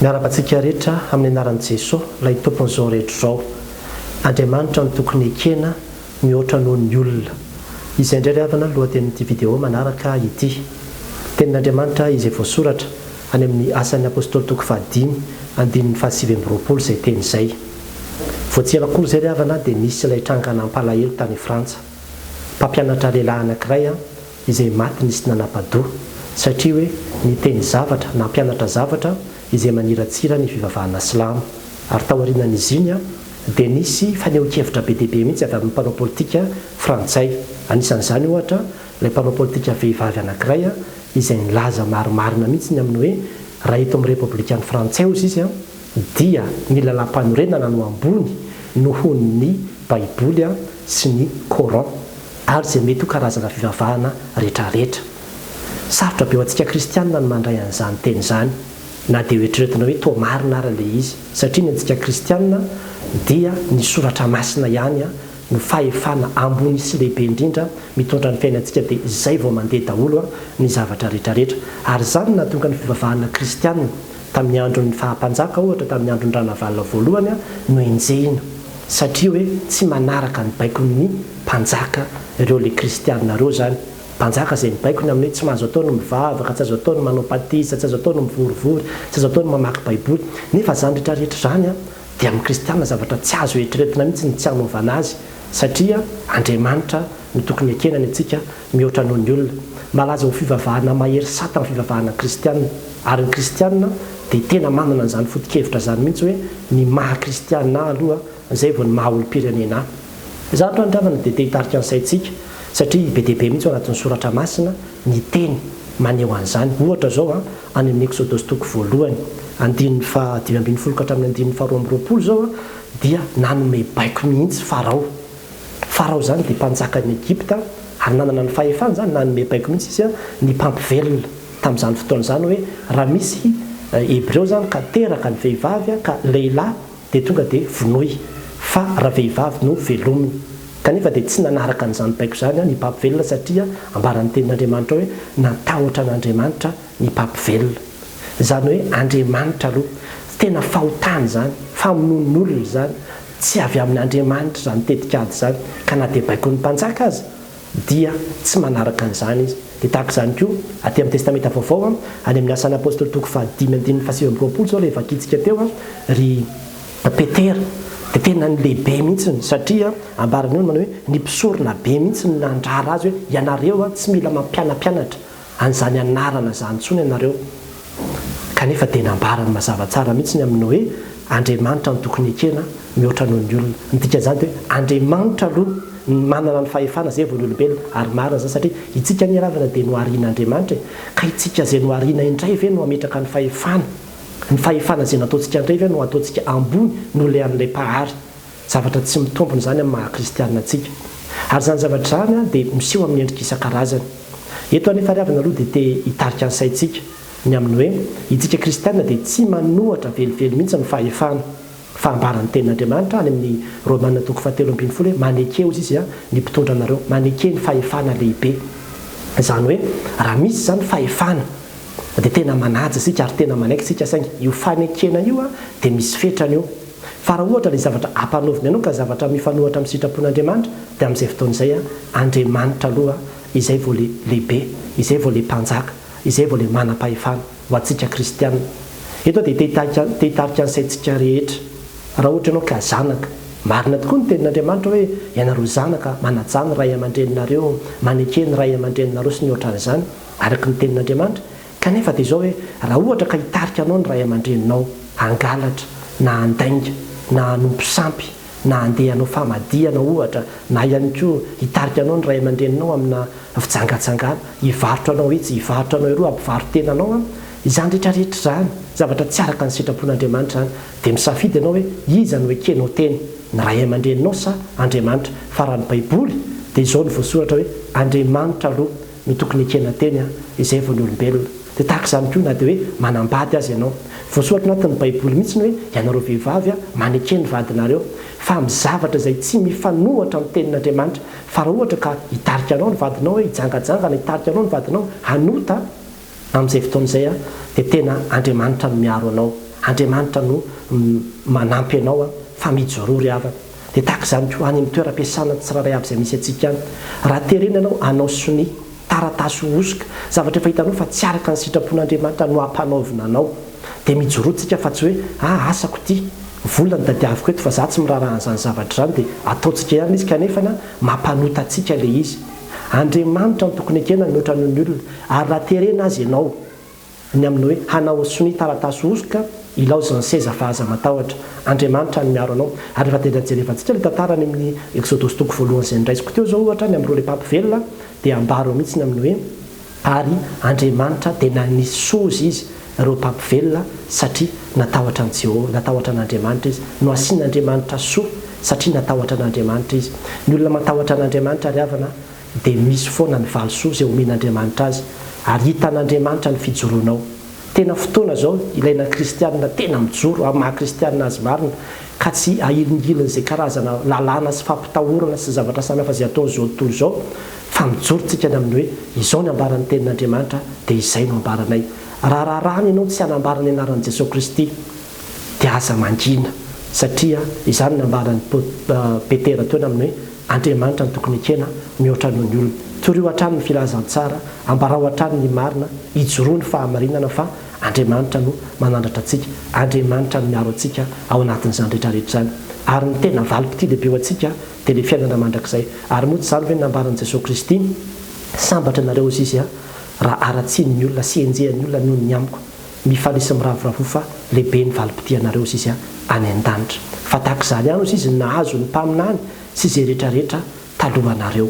miarabantsika rehetra amin'ny anaran'i Jesosy ilay tompon'izao rehetra izao. Andriamanitra no tokony ekena mihoatra noho ny olona. Izay indray avana lohatenin'ity vidéo manaraka ity. Tenin'Andriamanitra izay voasoratra any amin'ny asan'ny apôstôly toko 5 andininy 7 izay teny izay. Voatsela koa izay avana dia nisy ilay trangana ampalahelo tany Frantsa. Mpampianatra lehilahy anankiray izay maty nisy nanapa-doha satria hoe niteny zavatra na mpianatra zavatra izay maniratsira ny fivavahana silamo. Ary tao aorianan'izy iny dia nisy fanehoan-kevitra be dia be mihitsy avy amin'ny mpanao politika frantsay. Anisan'izany ohatra ilay mpanao politika vehivavy anankiray izay nilaza marimarina mihitsy ny amin'ny hoe raha eto amin'ny repoblikan'ny frantsay ozy izy dia ny lalam-panorenana no ambony noho ny baiboly sy ny coran ary izay mety ho karazana fivavahana rehetrarehetra. Sarotra be ho antsika kristianina no mandray an'izany teny izany, na dia hoetreretina hoe toa marina ary ilay izy, satria ny antsika kristianina dia ny soratra masina ihany no fahefana ambony sy lehibe indrindra mitondra ny fiainantsika, dia izay vao mandeha daholo ny zavatra rehetrarehetra. Ary izany nahatonga ny fivavahana kristianina tamin'ny andron'ny fahampanjaka ohatra tamin'ny andron'ny ranavalona voalohany no enjehina, satria hoe tsy manaraka ny baikon'ny mpanjaka ireo le kristianina ireo zany. Mpanjaka izay ny baikony amin'ny hoe tsy mahazo atao no mivavaka, tsy azo atao no manao patisa, tsy azo atao no mivorivory, tsy azo atao no mamaky baiboly. Nefa zany rehetrarehetra zany dia amin'ny kristianina zavatra tsy azo eritreretina mihitsy ny tsy hanaovana azy, satria Andriamanitra no tokony ekena ny antsika mihoatra noho ny olona. Malaza ho fivavahana mahery sata ny fivavahana kristianina, ary ny kristianina dia tena manana an'izany foto-kevitra zany mihitsy hoe ny maha-kristianina aloha izay vao ny maha-olom-pirenena. Izany ohatra andravana dia te hitarika ny saintsika, satria be dia be mihitsy ao anatin'ny soratra masina ny teny maneho an'izany. Ohatra zao any amin'ny Exodus toko voalohany andininy 5:12 hatramin'ny andininy 2:20 zao dia nanome baiko mihitsy Farao. Farao zany dia mpanjakan'ny Egypta ary nanana ny fahefana zany nanome baiko mihitsy izy ny mpampivelona tamin'izany fotoana izany hoe raha misy Hebreo zany ka teraka ny vehivavy ka lehilahy dia tonga dia vonoy, fa raha vehivavy no velominy. Kanefa dia tsy nanaraka an'izany baiko izany ny mpampivelona, satria ambaran'ny tenin'Andriamanitra hoe natahotra an'Andriamanitra ny mpampivelona. Izany hoe Andriamanitra aloha tena fahotany zany, famonoan'olona zany, tsy avy amin'ny Andriamanitra zany tetikady zany, ka na dia baikon'ny mpanjaka azy dia tsy manaraka an'izany izy. Dia tahaka izany koa aty amin'ny testamenta vaovao any amin'ny asan'ny apôstôly toko 5:7 zao ilay vakitsika teo ry Petera dia tena ny lehibe mihitsy, satria ambarany io manao hoe ny mpisorona be mihitsy ny nandrara azy hoe ianareo tsy mila mampianampianatra an'izany anarana zany intsony ianareo. Kanefa dia nambarany mazava tsara mihitsy ny amin'ny hoe Andriamanitra no tokony ekena mihoatra noho ny olona. Midika zany hoe Andriamanitra aloha manana ny fahefana zay vao ny olombelona, ary marina zany satria itsika ny ravana dia nohariana Andriamanitra, ka itsika izay nohariana indray ve no ametraka ny fahefana. Ny fahefana izay nataontsika indray ve no ataontsika ambony no le an'ilay mpahary. Zavatra tsy mitombona zany amin'ny maha-kristianina antsika. Ary zany zavatra zany dia miseho amin'ny endrika isan-karazany. Eto anefa ravana aloha dia te hitarika ny saintsika ny amin'ny hoe itsika kristianina dia tsy manohatra velively mihitsy ny fahefana. Fahambaran'ny tenin'Andriamanitra any amin'ny Romanina toko 7:20 hoe maneke ozy izy ny mpitondra anareo, maneke ny fahefana lehibe. Izany hoe raha misy zany fahefana dia tena manaja isika ary tena manaiky isika saingy io fanekena io dia misy fetrany io. Fa raha ohatra ilay zavatra ampanovina ianao ka zavatra mifanohatra amin'ny sitrapon'Andriamanitra dia amin'izay fotoana izay Andriamanitra aloha izay vao lehibe, izay vao le mpanjaka, izay vao le manam-pahefana ho antsika kristianina. Eto dia te hitarika ny saintsika rehetra. Raha ohatra ianao ka zanaka, marina tokoa ny tenin'Andriamanitra hoe ianareo zanaka manajany ray aman-dreninareo, manekeny ray aman-dreninareo sy ny ohatran'izany araka ny tenin'Andriamanitra. Kanefa dia izao hoe raha ohatra ka hitarika anao ny ray aman-dreninao hangalatra na handainga na hanompo sampy na handeha anao famadihana ohatra, na ihany koa hitarika anao ny ray aman-dreninao amina fijangatsangana, hivarotra anao itsy, hivarotra anao iroa, ampivarotena anao izany rehetrarehetra zany zavatra tsy araka ny sitrapon'Andriamanitra zany, dia misafidy ianao hoe iza no ekenao teny, ny ray aman-dreninao sa Andriamanitra. Fa raha ny baiboly dia izao no voasoratra hoe Andriamanitra aloha no tokony ekena teny izay vao ny olombelona. Dia tahaka izany koa na dia hoe manambady azy ianao, voasoratra anatin'ny baiboly mihitsy hoe ianareo vehivavy manekeny vadinareo, fa amin'ny zavatra izay tsy mifanohatra amin'ny tenin'Andriamanitra. Fa raha ohatra ka hitarika anao ny vadinao hoe hijangajangana, hitarika anao ny vadinao hanota amin'izay fotoana izay dia tena Andriamanitra no miaro anao. andriamanitra no manampy ianao fa mijorory avana. Dia tahaka izany koa any amin'ny toeram-piasana tsiraray avy izay misy antsika any, raha terena ianao anao soni taratasy osoka zavatra efa hitanao fa tsy araka ny sitrapon'andriamanitra no hampanaovina anao, dia mijorotsika fa tsy hoe asako ity volany dadiaviko eto fa za tsy mirarahan'izany zavatra izany, dia ataontsika ihany izy kanefana mampanota antsika ilay izy. Andriamanitra no tokony ekena mihoatra noho ny olona, ary raha terena azy ianao ny amin'ny hoe hanao soni taratasy osoka ilaozany seza fahaza matahotra, andriamanitra ny miaro anao. Ary rehefa jerevantsika ilay tantarany amin'ny Exodosy toko voalohany izay niraisiko teo zao ohatra ny amin'ny roa lepampy velona, dia ambaro mihitsy ny amin'ny hoe ary andriamanitra dia nanisy sozy izy ireo pampy velona satria natahotra ny Jehova, natahotra an'andriamanitra izy, no asian'andriamanitra soa satria natahotra an'andriamanitra izy. Ny olona matahotra an'andriamanitra ry havana dia misy foana ny valosoa izay omen'andriamanitra azy, ary hitan'andriamanitra ny fijoroanao. Tena fotoana zao ilaina kristianina tena mijoro amin'ny maha-kristianina azy marina, ka tsy ahilingilin'izay karazana lalàna sy fampitahorana sy zavatra samihafa izay ataon'izao tontolo izao, fa mijorontsika ny amin'ny hoe izao ny ambaran'ny tenin'andriamanitra dia izay no ambaranay. Raha rarany ianao tsy hanambarany anaran'i Jesosy Kristy dia aza mangina, satria izany ny ambaran'ny Petera teo amin'ny hoe andriamanitra ny tokony ekena mihoatra noho ny olona. Torio hatrany ny filazantsara, ambarao hatrany ny marina, hijoroa ny fahamarinana fa andriamanitra no manandratra antsika, andriamanitra no miaro antsika ao anatin'izany rehetrarehetra izany. Ary ny tena valim-pity lehibe ho antsika dia ilay fiainana mandrakizay. Ary moa tsy izany hoe nambaran'i Jesosy Kristy sambatra anareo izy izy raha aratsiany olona sy enjehan'ny olona noho ny amiko mifanisy miravoravo fa lehibe ny valim-pity anareo izy izy any an-danitra. Fa tahaka izany ihany izy nahazo ny mpaminany sy izay rehetrarehetra talohanareo.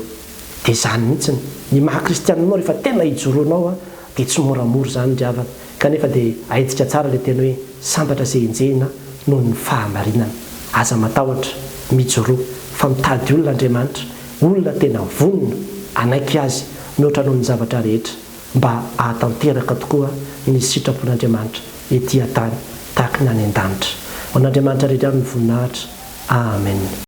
Dia izany mihitsiny ny maha-kristiananao rehefa tena hijoroanao dia tsy moramora izany ry havana, kanefa dia aitsika tsara ilay tena hoe sambatra izay enjehina noho ny fahamarinana. Aza matahotra mijoroa fa mitady olona Andriamanitra, olona tena vonona anaiky azy mihoatra noho ny zavatra rehetra mba ahatanteraka tokoa ny sitrapon'Andriamanitra etỳ an-tany tahaka ny any an-danitra. Ho an'Andriamanitra rehetra ny voninahitra. Amen.